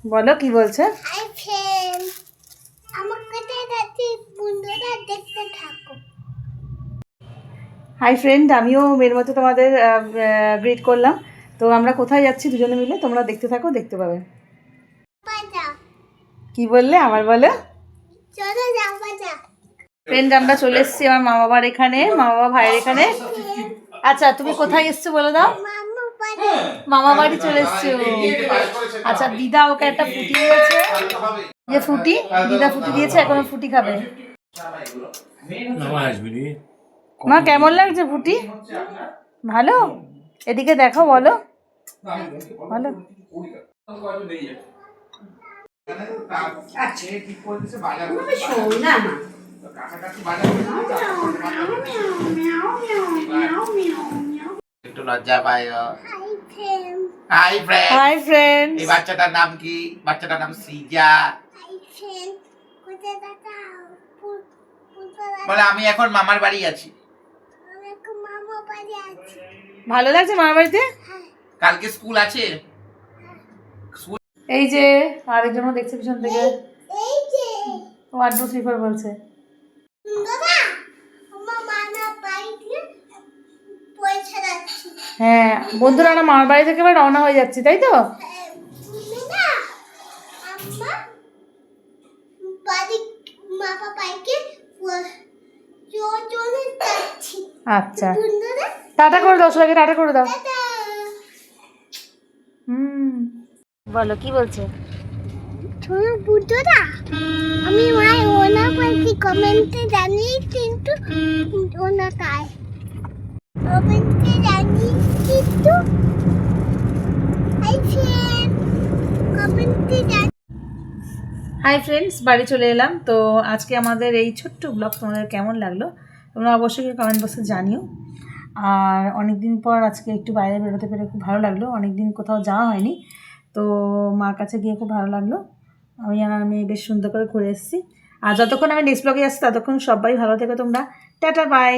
বলো কি বলছে। হাই ফ্রেন্ড, আমাকে দেখতে বন্ধুরা দেখতে থাকো। হাই ফ্রেন্ড, আমিও মেয়ের মতো তোমাদের গ্রিট করলাম। তো আমরা কোথায় যাচ্ছি দুজনে মিলে, তোমরা দেখতে থাকো, দেখতে পাবে। বাজা কি বললে আবার বলো। চলো যাও বাজা। ফ্রেন্ড, আমরা চলে এসেছি আমার মা বাবার এখানে, মা বাবা ভাইয়ের এখানে। আচ্ছা, তুমি কোথায় এসছো বলে দাও। মামা বাজা মামা বাড়ি চলে এসছো। আচ্ছা, দিদা ওকে একটা ফুটি দিয়েছে, যে ফুটি দিদা ফুটি দিয়েছে, এখন ও ফুটি খাবে। মা কেমন লাগছে ফুটি? ভালো? এদিকে দেখো, বলো ভালো। একটু লজ্জা পায়। Hi friend, hi friend. Hi friend. এই বাচ্চাটার নাম কি? বাচ্চাটার নাম সৃজা। হাই ফ্রেন্ড, কোথায় দেখাও? বলে আমি এখন মামার বাড়ি আছি। আমি একটু মামা বাড়ি আছি। ভালো লাগছে মামার বাড়িতে? কালকে স্কুল আছে। এই যে আরেকজনও দেখছে পিছন থেকে, এই যে 1 2 3 4 বলছে। বন্ধুরা, আমার মামা বাড়ি দিয়ে পয়সা যাচ্ছি। হ্যাঁ বন্ধুরা, আমরা মামার বাড়ি থেকে এবার রওনা হয়ে যাচ্ছি, তাই তো? তুমি না আম্মা বাড়ি মামা বাড়িকে চলে যাচ্ছি। আচ্ছা, বন্ধুরা টাটা করে দাও সবাইকে, টাটা করে দাও। টাটা। বলো কি বলছে। শোনো বন্ধুরা, আমি মাই ওনা পাখি কমেন্টে জানিয়ে কিন্তু ওনা তাই কমেন্টে জানিয়ে কিন্তু হাই ফ্রেন্ড কমেন্টে জানিয়ে। হাই ফ্রেন্ডস, বাড়ি চলে এলাম। তো আজকে আমাদের এই ছোট্ট ব্লগ তোমাদের কেমন লাগলো তোমরা অবশ্যই কমেন্ট বক্সে জানিও। আর অনেক দিন পর আজকে একটু বাইরে বেরোতে পেরে খুব ভালো লাগলো, অনেক দিন কোথাও যাওয়া হয়নি। তো মার কাছে গিয়ে খুব ভালো লাগলো। আমি বেশ সুন্দর করে ঘুরে এসেছি। আর যতক্ষণ আমি নেক্সট ব্লগে আসছি ততক্ষণ সবাই ভালো থেকো তোমরা। Tata bye.